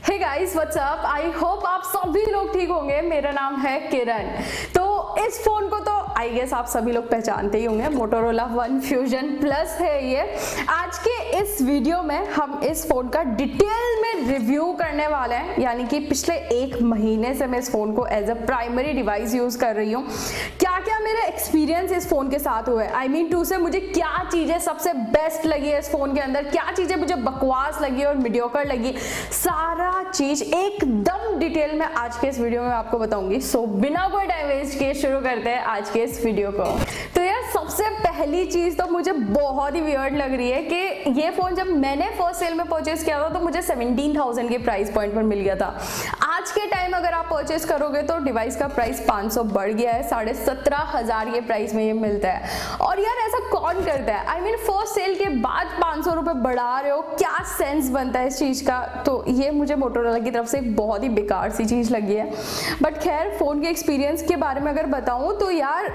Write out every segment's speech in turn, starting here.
Hey guys what's up, I hope आप सभी लोग ठीक होंगे। मेरा नाम है किरण। तो इस फोन को तो आई गेस आप सभी लोग पहचानते ही होंगे, मोटोरोला वन फ्यूजन प्लस है ये। आज के इस वीडियो में हम इस फोन का डिटेल में रिव्यू करने वाले हैं, यानी कि पिछले एक महीने से मैं इस फोन को as a primary device use कर रही हूँ। क्या क्या मेरे एक्सपीरियंस इस फोन के साथ हुए, आई मीन टू से मुझे क्या चीजें सबसे बेस्ट लगी है इस फोन के अंदर, क्या चीजें मुझे बकवास लगी और मीडियोकर लगी, सारा चीज एकदम डिटेल में आज के इस वीडियो में आपको बताऊंगी। सो बिना कोई टाइम वेस्ट किए शुरू करते हैं आज के इस वीडियो को। तो यार सबसे पहली चीज तो मुझे बहुत ही वियर्ड लग रही है कि ये फोन जब मैंने फर्स्ट सेल में परचेज किया था तो मुझे 17,000 के प्राइस पॉइंट पर मिल गया था। आज के टाइम अगर आप परचेज करोगे तो डिवाइस का प्राइस 500 बढ़ गया है, 17,500 के प्राइस में ये मिलता है। और यार ऐसा कौन करता है, आई मीन फर्स्ट सेल के बाद 500 रुपए बढ़ा रहे हो, क्या सेंस बनता है इस चीज का। तो ये मुझे मोटोरोला की तरफ से एक बहुत ही बेकार सी चीज लगी है। बट खैर फोन के एक्सपीरियंस के बारे में अगर बताऊं तो यार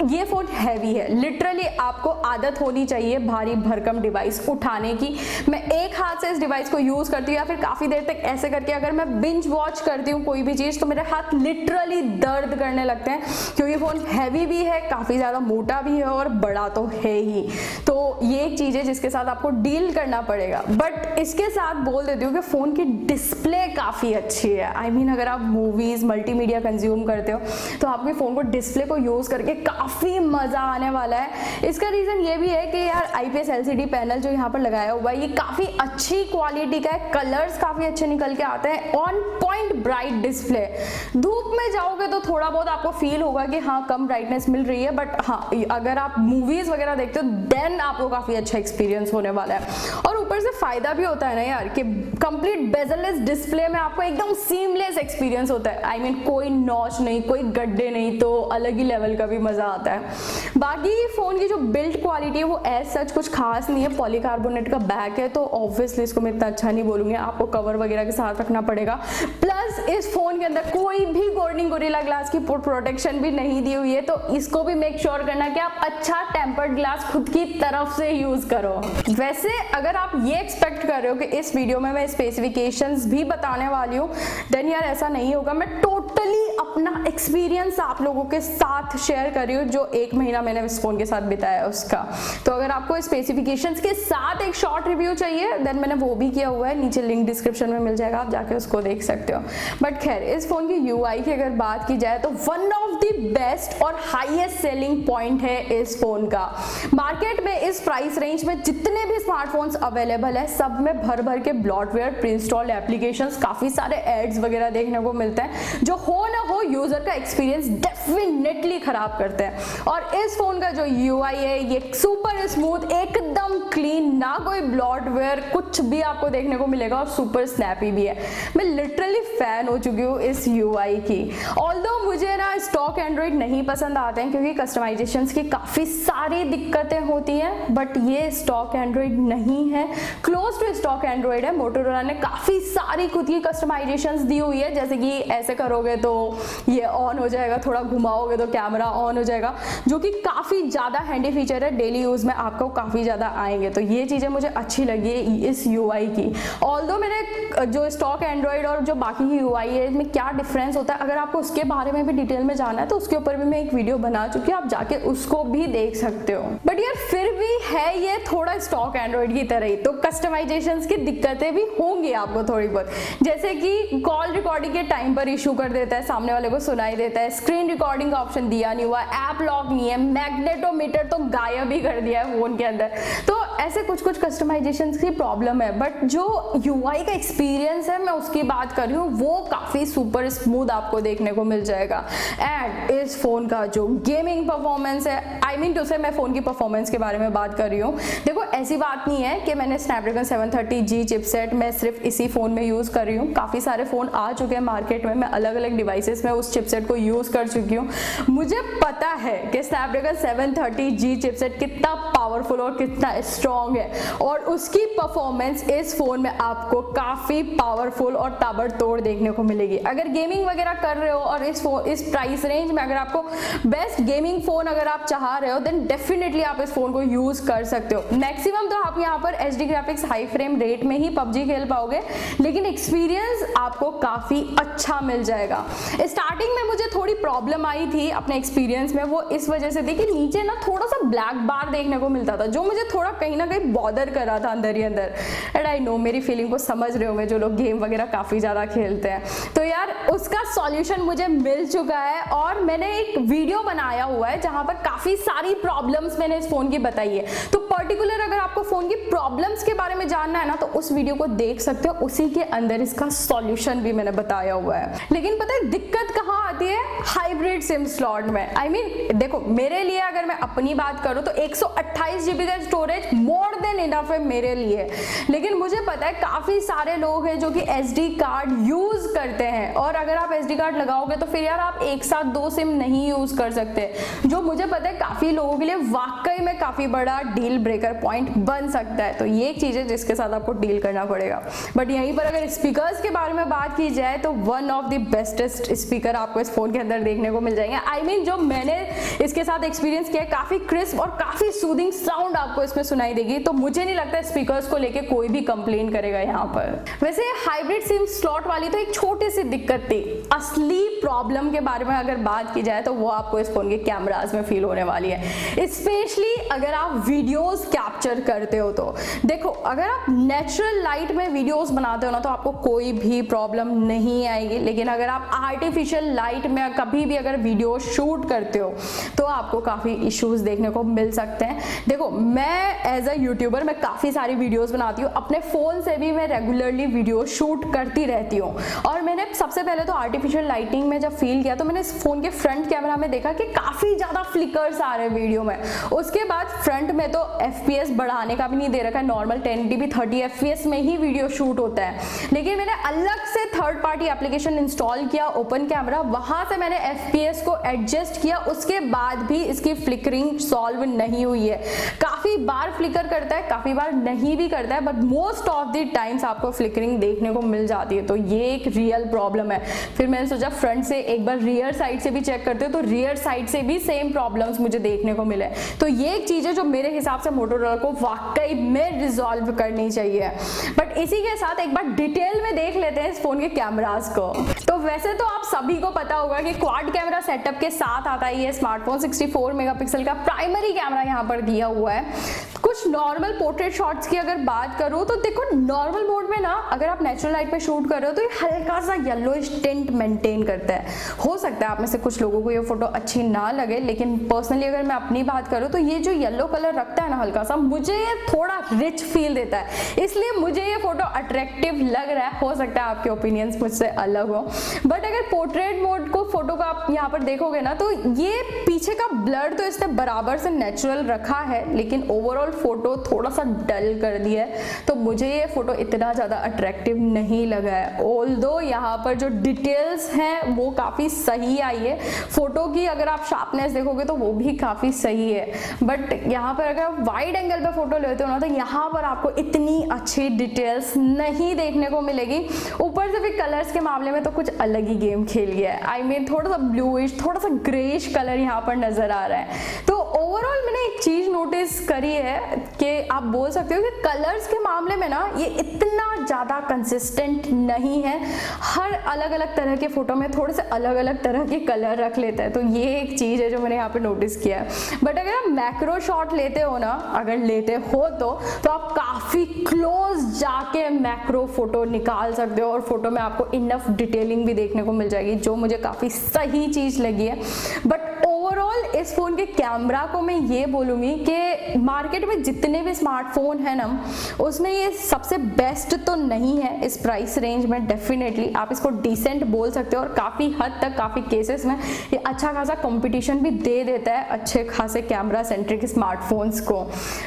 ये फोन हैवी है, लिटरली आपको आदत होनी चाहिए भारी भरकम डिवाइस उठाने की। मैं एक हाथ से इस डिवाइस को यूज करती हूँ या फिर काफी देर तक ऐसे करके अगर मैं बिंज वॉच करती हूँ कोई भी चीज तो मेरे हाथ लिटरली दर्द करने लगते हैं, क्योंकि फोन हैवी भी है, काफी ज्यादा मोटा भी है और बड़ा तो है ही। तो ये एक चीज है जिसके साथ आपको डील करना पड़ेगा। बट इसके साथ बोल देती हूँ कि फोन की डिस्प्ले काफी अच्छी है। आई मीन अगर आप मूवीज मल्टीमीडिया कंज्यूम करते हो तो आपके फोन को डिस्प्ले को यूज करके काफी मजा आने वाला है। इसका रीजन ये भी है कि यार IPS LCD पैनल जो यहाँ पर लगाया हुआ है ये काफी अच्छी क्वालिटी का है, कलर्स काफी अच्छे निकल के आते हैं, ऑन पॉइंट ब्राइट डिस्प्ले। धूप में जाओगे तो थोड़ा बहुत आपको फील होगा कि हाँ कम ब्राइटनेस मिल रही है, बट हाँ अगर आप मूवीज वगैरह देखते हो देन आपको काफी अच्छा एक्सपीरियंस होने वाला है। और ऊपर से फायदा भी होता है ना यार कि कंप्लीट बेजललेस डिस्प्ले में आपको एकदम सीमलेस एक्सपीरियंस होता है। आई मीन कोई नॉच नहीं, कोई गड्ढे नहीं, तो अलग ही लेवल का भी मजा आता है। बाकी फोन की जो बिल्ड क्वालिटी है वो एज सच कुछ खास नहीं है, पॉलीकार्बोनेट का बैक है तो ऑब्वियसली इसको मैं इतना अच्छा नहीं बोलूंगी, आपको कवर वगैरह के साथ रखना पड़ेगा। प्लस इस फोन के अंदर कोई भी गोल्डन गोरिल्ला ग्लास की प्रोटेक्शन भी नहीं दी हुई है, तो इसको भी मेक श्योर करना कि आप अच्छा टेम्पर्ड ग्लास खुद की तरफ से यूज करो। वैसे अगर आप ये एक्सपेक्ट कर रहे हो कि इस वीडियो में मैं स्पेसिफिकेशंस भी बताने वाली हूँ देन यार ऐसा नहीं होगा। मैं टोटली अपना एक्सपीरियंस आप लोगों के साथ शेयर कर रही हूँ जो एक महीना मैंने इस फोन के साथ बिताया उसका। तो अगर आपको स्पेसिफिकेशंस के साथ एक शॉर्ट रिव्यू चाहिए देन मैंने वो भी किया हुआ है, नीचे लिंक डिस्क्रिप्शन में मिल जाएगा, आप जाके उसको देख सकते हो। बट खैर इस फोन की UI की अगर बात की जाए तो वन ऑफ द बेस्ट और हाईएस्ट सेलिंग पॉइंट है इस फोन का। मार्केट में इस प्राइस रेंज में जितने भी स्मार्टफोन्स अवेलेबल है सब में भर भर के ब्लॉटवेयर, प्री इंस्टॉल्ड एप्लीकेशंस, काफी सारे एड्स वगैरह देखने को मिलते हैं जो हो ना हो यूजर का एक्सपीरियंस डेफिनेटली खराब करते हैं। और इस फोन का जो UI है ये सुपर स्मूथ, एकदम क्लीन, ना कोई ब्लॉटवेयर कुछ भी आपको देखने को मिलेगा और सुपर स्नैपी भी है। मैं लिटरली फैन हो चुकी हूँ इस UI की। ऑल्दो मुझे ना स्टॉक एंड्रॉइड नहीं पसंद आते हैं क्योंकि कस्टमाइजेशंस की काफी सारी दिक्कतें होती हैं, बट ये स्टॉक एंड्रॉइड नहीं है, क्लोज टू स्टॉक एंड्रॉइड है। मोटोरोला ने काफी सारी खुद की कस्टमाइजेशंस दी हुई है, जैसे कि ऐसे करोगे तो ये ऑन हो जाएगा, थोड़ा घुमाओगे तो कैमरा ऑन हो जाएगा, जो कि काफी ज्यादा हैंडी फीचर है, डेली यूज में आपको काफी ज्यादा आएंगे। तो ये चीजें मुझे अच्छी लगी इस UI की। ऑल्दो मैंने जो स्टॉक एंड्रॉइड और जो बाकी की UI है इसमें क्या डिफरेंस होता है, अगर आपको उसके बारे में भी डिटेल में जाना है तो उसके ऊपर भी मैं एक वीडियो बना चुकी हूँ, आप जाके उसको भी देख सकते हो। बट यार फिर भी है ये थोड़ा स्टॉक एंड्रॉइड की तरह ही, तो कस्टमाइजेशंस की दिक्कतें भी होंगी आपको थोड़ी बहुत, जैसे कि कॉल रिकॉर्डिंग के टाइम पर इशू कर देता है, सामने वाले को सुनाई देता है, स्क्रीन रिकॉर्डिंग का ऑप्शन दिया नहीं हुआ, ऐप लॉक नहीं है, मैग्नेटोमीटर तो गायब ही कर दिया है फोन के अंदर। तो ऐसे कुछ कुछ कस्टमाइजेशंस की प्रॉब्लम है, बट जो UI का एक्सपीरियंस है मैं उसकी बात कर रही हूँ वो काफी सुपर स्मूथ आपको देखने को मिल जाएगा। एंड इस फोन का जो गेमिंग परफॉर्मेंस है, आई मीन टू से मैं फोन की परफॉर्मेंस के बारे में बात कर रही हूँ। देखो ऐसी बात नहीं है कि मैंने स्नैपड्रैगन 730G चिपसेट मैं सिर्फ इसी फोन में यूज कर रही हूँ, काफी सारे फोन आ चुके हैं मार्केट में, मैं अलग अलग डिवाइसेस में मैं उस चिपसेट को यूज़ कर चुकी हूँ। मुझे पता है कि स्नैपड्रैगन 730G चिपसेट कितना पावरफुल और कितना स्ट्रॉन्ग है, और उसकी परफॉर्मेंस इस फ़ोन में आपको काफ़ी पावरफुल और ताबड़तोड़ देखने को मिलेगी। अगर गेमिंग वगैरह कर रहे हो और इस प्राइस रेंज में अगर आपको बेस्ट गेमिंग फ़ोन अगर आप चाह रहे हो, देन डेफिनेटली आप इस फ़ोन को यूज़ कर सकते हो। मैक्सिमम तो आप यहाँ पर HD graphics high frame rate में ही PUBG खेल पाओगे, लेकिन एक्सपीरियंस आपको काफ़ी अच्छा मिल जाएगा। स्टार्टिंग में मुझे थोड़ी प्रॉब्लम आई थी अपने एक्सपीरियंस में, वो इस वजह से थी कि नीचे ना थोड़ा सा ब्लैक बार देखने को मिलता था, जो मुझे थोड़ा कहीं ना कहीं बॉदर कर रहा था अंदर ही अंदर। एंड आई नो मेरी फीलिंग को समझ रहे होंगे जो लोग गेम वगैरह काफ़ी ज़्यादा खेलते हैं। तो यार उसका सॉल्यूशन मुझे मिल चुका है, और मैंने एक वीडियो बनाया हुआ है जहाँ पर काफ़ी सारी प्रॉब्लम्स मैंने इस फ़ोन की बताई है। तो पर्टिकुलर अगर आपको फ़ोन की प्रॉब्लम्स के बारे में जानना है ना, तो उस वीडियो को देख सकते हो, उसी के अंदर इसका सॉल्यूशन भी मैंने बताया हुआ है। लेकिन पता है दिक्कत कहाँ आती है? हाइब्रिड सिम स्लॉट में। आई मीन देखो, मेरे लिए अगर मैं अपनी बात करूँ तो 128 GB का स्टोरेज मोर देन इनफ है मेरे लिए, लेकिन मुझे पता है काफ़ी सारे लोग हैं जो कि SD कार्ड यूज़ करते हैं, और अगर आप SD कार्ड लगाओगे तो फिर यार आप एक साथ 2 सिम नहीं यूज़ कर सकते, जो मुझे पता है काफ़ी लोगों के लिए वाकई में काफ़ी बड़ा डील ब्रेकर पॉइंट बन सकता है। तो ये एक चीज़ है जिसके साथ आपको डील करना पड़ेगा। बट यहीं पर अगर स्पीकर्स के बारे में बात की जाए तो one of the bestest speaker आपको इस फोन के अंदर देखने को मिल जाएंगे। आई मीन जो मैंने इसके साथ एक्सपीरियंस किया है, काफ़ी क्रिस्प और काफ़ी सूदिंग साउंड आपको इसमें सुनाई देगी। तो मुझे नहीं लगता स्पीकर्स को लेके कोई भी कंप्लेन करेगा यहाँ पर। वैसे हाइब्रिड सिम स्लॉट वाली तो एक छोटी सी दिक्कत थी। असली प्रॉब्लम के बारे में अगर बात की जाए तो वो आपको इस फोन के कैमराज में फील होने वाली है, स्पेशली अगर आप वीडियोस कैप्चर करते हो। तो देखो, अगर आप नेचुरल लाइट में वीडियोस बनाते हो ना तो आपको कोई भी प्रॉब्लम नहीं आएगी, लेकिन अगर आप आर्टिफिशियल लाइट में कभी भी अगर वीडियो शूट करते हो तो आपको काफ़ी इश्यूज देखने को मिल सकते हैं। देखो, मैं एज अ यूट्यूबर मैं काफ़ी सारी वीडियोस बनाती हूँ, अपने फ़ोन से भी मैं रेगुलरली वीडियो शूट करती रहती हूँ, और मैंने सबसे पहले तो आर्टिफिशियल लाइटिंग में जब फील किया तो मैंने इस फ़ोन के फ्रंट कैमरा में देखा कि काफ़ी ज़्यादा फ्लिकर्स आ रहे हैं वीडियो में। उसके बाद फ्रंट में तो FPS बढ़ाने का भी नहीं दे रखा है, नॉर्मल 1080p 30 FPS में ही वीडियो शूट होता है। लेकिन मैंने अलग से थर्ड पार्टी एप्लीकेशन इंस्टॉल किया, ओपन कैमरा, वहाँ से मैंने FPS को एडजस्ट किया, उसके बाद भी इसकी फ्लिकरिंग सॉल्व नहीं हुई है। काफ़ी बार फ्लिकर करता है, काफ़ी बार नहीं भी करता है, but most of the times आपको फ्लिकरिंग देखने को मिल जाती है। तो ये एक रियल प्रॉब्लम है। फिर मैंने सोचा फ्रंट से एक बार रियर साइड से भी चेक करते हो, तो रियर साइड से भी सेम प्रॉब्लम्स मुझे देखने को मिले। तो ये एक चीज़ है जो मेरे हिसाब से मोटोरोला को वाकई में रिजॉल्व करनी चाहिए। बट इसी के साथ एक बार डिटेल में देख लेते हैं इस फोन के कैमरास को। तो वैसे तो आप सभी को पता होगा कि क्वाड कैमरा सेटअप के साथ आता है ये स्मार्टफोन। 64 मेगापिक्सल का प्राइमरी कैमरा यहाँ पर दिया हुआ है। कुछ नॉर्मल पोर्ट्रेट शॉट्स की अगर बात करूँ तो देखो, नॉर्मल मोड में ना अगर आप नेचुरल लाइट पे शूट कर रहे हो तो ये हल्का सा येलोइश टिंट मेंटेन करता है। हो सकता है आप में से कुछ लोगों को ये फोटो अच्छी ना लगे, लेकिन पर्सनली अगर मैं अपनी बात करूँ तो ये जो येलो कलर रखता है ना हल्का सा, मुझे ये थोड़ा रिच फील देता है, इसलिए मुझे ये फोटो अट्रैक्टिव लग रहा है। हो सकता है आपके ओपिनियंस मुझसे अलग हो, बट अगर पोर्ट्रेट मोड को फोटो का आप यहाँ पर देखोगे ना तो ये पीछे का ब्लर तो इसने बराबर से नेचुरल रखा है, लेकिन ओवरऑल फोटो थोड़ा सा डल कर दिया है। तो मुझे ये फोटो इतना ज़्यादा अट्रैक्टिव नहीं लगा है। ऑल्दो यहाँ पर जो डिटेल्स हैं वो काफ़ी सही आई है, फोटो की अगर आप शार्पनेस देखोगे तो वो भी काफ़ी सही है, बट यहाँ पर अगर आप वाइड एंगल पे फोटो लेते हो ना तो यहाँ पर आपको इतनी अच्छी डिटेल्स नहीं देखने को मिलेगी। ऊपर से भी कलर्स के मामले में तो कुछ अलग ही गेम खेल गया है। आई मीन थोड़ा सा ब्लूइश, थोड़ा सा ग्रेइश कलर यहाँ पर नजर आ रहा है। तो ओवरऑल मैंने एक चीज नोटिस करी है कि आप बोल सकते हो कि कलर्स के मामले में ना ये इतना ज़्यादा कंसिस्टेंट नहीं है। हर अलग अलग तरह के फोटो में थोड़े से अलग अलग तरह के कलर रख लेता है। तो ये एक चीज़ है जो मैंने यहाँ पे नोटिस किया है। बट अगर आप मैक्रो शॉट लेते हो ना, अगर लेते हो तो आप काफ़ी क्लोज जाके मैक्रो फोटो निकाल सकते हो और फोटो में आपको इनफ डिटेलिंग भी देखने को मिल जाएगी, जो मुझे काफ़ी सही चीज़ लगी है। बट ओवरऑल ओवरऑल इस फोन के कैमरा को मैं ये बोलूंगी कि मार्केट में जितने भी स्मार्टफोन है ना, उसमें ये सबसे बेस्ट तो नहीं है इस प्राइस रेंज में। डेफिनेटली आप इसको डिसेंट बोल सकते हो और काफी हद तक काफी केसेस में ये अच्छा खासा कंपटीशन भी दे देता है अच्छे खासे कैमरा सेंट्रिक स्मार्टफोन्स को।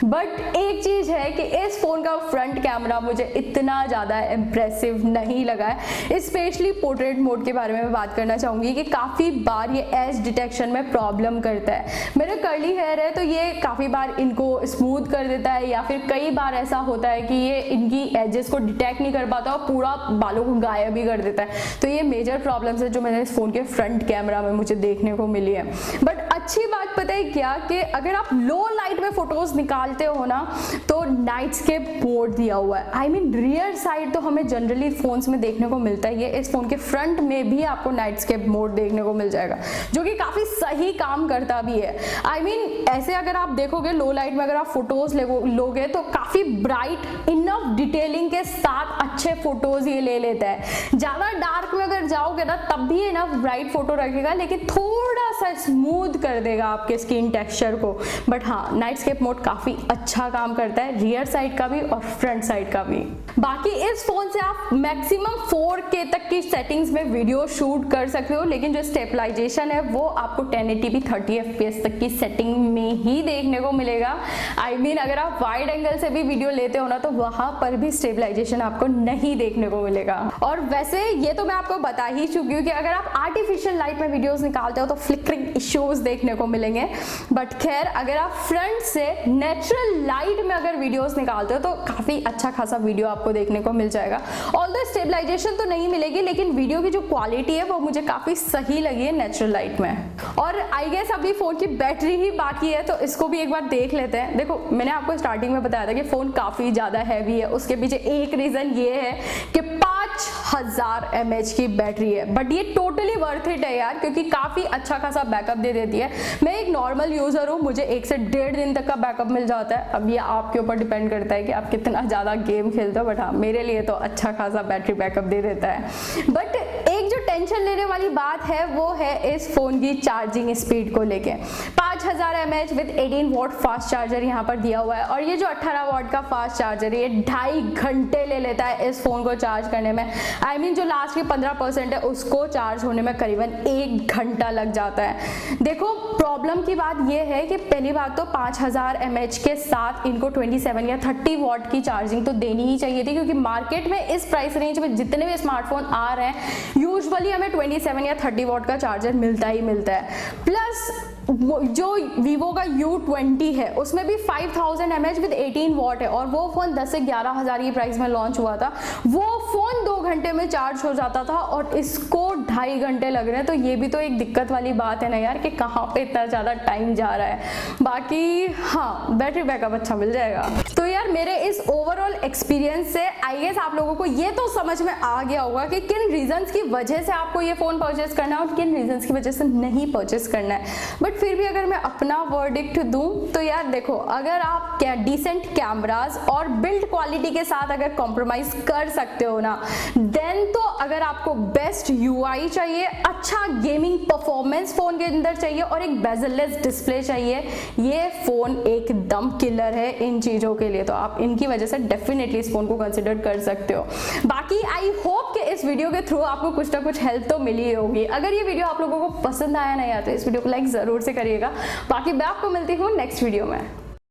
बट एक चीज है कि इस फोन का फ्रंट कैमरा मुझे इतना ज्यादा इंप्रेसिव नहीं लगा है। स्पेशली पोर्ट्रेट मोड के बारे में मैं बात करना चाहूंगी कि काफी बार ये एज डिटेक्शन में प्रॉब्लम करता है। मेरे कर्ली हेयर है तो ये काफी बार इनको स्मूथ कर देता है, या फिर कई बार ऐसा होता है कि ये इनकी एजेस को डिटेक्ट नहीं कर पाता और पूरा बालों को गायब भी कर देता है। तो ये मेजर प्रॉब्लम्स है जो मैंने इस फोन के फ्रंट कैमरा में मुझे देखने को मिली है। बट अच्छी बात पता है क्या, कि अगर आप लो लाइट में फोटोज निकालते हो ना तो नाइटस्केप मोड दिया हुआ है। आई मीन रियर साइड तो हमें जनरली फोन्स में देखने को मिलता है, ये इस फोन के फ्रंट में भी आपको नाइटस्केप मोड देखने को मिल जाएगा, जो कि काफी सही काम करता भी है। आई मीन ऐसे अगर आप देखोगे लो लाइट में अगर आप फोटोज लोगे तो काफी ब्राइट इनफ डिटेलिंग के साथ अच्छे फोटोज ये ले लेता है। ज्यादा डार्क में अगर जाओगे ना तब भी इनफ ब्राइट फोटो रखेगा, लेकिन थोड़ा सा स्मूथ कर देगा आपके स्किन टेक्सचर को। बट हाँ, नाइटस्केप मोड काफी अच्छा काम करता है, रियर साइड का भी और फ्रंट साइड का भी। बाकी इस फोन से आप मैक्सिमम 4K तक की सेटिंग्स में वीडियो शूट कर सकते हो, लेकिन जो स्टेबलाइजेशन है वो आपको 1080p 30 fps तक की सेटिंग में ही देखने को मिलेगा। आई मीन अगर आप वाइड एंगल से भी वीडियो लेते हो ना तो वहां पर भी स्टेबलाइजेशन आपको नहीं देखने को मिलेगा। और वैसे ये तो मैं आपको बता ही चुकी हूँ कि अगर आप आर्टिफिशियल लाइट में वीडियोस निकालते हो तो फ्लिकरिंग इश्यूज देखने को मिलेंगे। बट खैर, अगर आप फ्रंट से नेचुरल लाइट में अगर वीडियोस निकालते हो तो काफी अच्छा खासा वीडियो आपको देखने को मिल जाएगा। ऑल्दो स्टेबलाइजेशन तो नहीं मिलेगी, लेकिन वीडियो की जो क्वालिटी है वो मुझे काफी सही लगी है नेचुरल लाइट में। और आई गेस अभी फोन की बैटरी ही बाकी है तो इसको भी एक बार देख लेते हैं। देखो, मैंने आपको स्टार्टिंग में बताया था कि फोन काफी ज्यादा हैवी है, उसके पीछे एक रीजन ये है कि 5000 mAh की बैटरी है। बट ये टोटली वर्थ इट है यार, क्योंकि काफी अच्छा खासा बैकअप दे देती है। मैं एक नॉर्मल यूजर हूँ, मुझे 1 से 1.5 दिन तक का बैकअप मिल जाता है। अब ये आपके ऊपर डिपेंड करता है कि आप कितना ज्यादा गेम खेलते हो, बट हाँ, मेरे लिए तो अच्छा खासा बैटरी बैकअप दे देता है। बट एक जो टेंशन लेने वाली बात है वो है इस फोन की चार्जिंग स्पीड को लेके। 5000 mAh with 18 watt fast charger यहाँ पर दिया हुआ है, और ये जो 18 वॉट का फास्ट चार्जर है ये 2.5 घंटे ले लेता है इस फोन को चार्ज करने में। आई मीन जो लास्ट की 15% है उसको चार्ज होने में करीबन 1 घंटा लग जाता है। देखो, प्रॉब्लम की बात ये है कि पहली बात तो 5000 mAh के साथ इनको 27 या 30 वॉट की चार्जिंग तो देनी ही चाहिए थी, क्योंकि मार्केट में इस प्राइस रेंज में जितने भी स्मार्टफोन आ रहे हैं यूजुअली हमें 27 या 30 वॉट का चार्जर मिलता ही मिलता है। प्लस जो Vivo का U20 है उसमें भी 5000 mAh विद 18 वॉट है, और वो फोन 10 से 11 हजार की प्राइस में लॉन्च हुआ था। वो फोन 2 घंटे में चार्ज हो जाता था और इसको 2.5 घंटे लग रहे हैं। तो ये भी तो एक दिक्कत वाली बात है ना यार, कि कहाँ पे इतना ज्यादा टाइम जा रहा है। बाकी हाँ, बैटरी बैकअप अच्छा मिल जाएगा। तो यार मेरे इस ओवरऑल एक्सपीरियंस से आई गेस आप लोगों को ये तो समझ में आ गया होगा कि किन रीजंस की वजह से आपको ये फोन परचेस करना है और किन रीजंस की वजह से नहीं परचेस करना है। बट फिर भी अगर मैं अपना वर्डिक्ट दूं तो यार देखो, अगर आप क्या डिसेंट कैमरास और बिल्ड क्वालिटी के साथ अगर कॉम्प्रोमाइज कर सकते हो ना, देन तो अगर आपको बेस्ट यूआई चाहिए, अच्छा गेमिंग परफॉर्मेंस फोन के अंदर चाहिए और एक बेजललेस डिस्प्ले चाहिए, ये फोन एकदम किलर है इन चीजों के लिए। तो आप इनकी वजह से डेफिनेटली इस फोन को कंसिडर कर सकते हो। बाकी आई होप कि इस वीडियो के थ्रू आपको कुछ ना कुछ हेल्प तो मिली होगी। अगर ये वीडियो आप लोगों को पसंद आया ना यार तो इस वीडियो को लाइक जरूर से करिएगा। बाकी मैं आपको मिलती हूँ नेक्स्ट वीडियो में।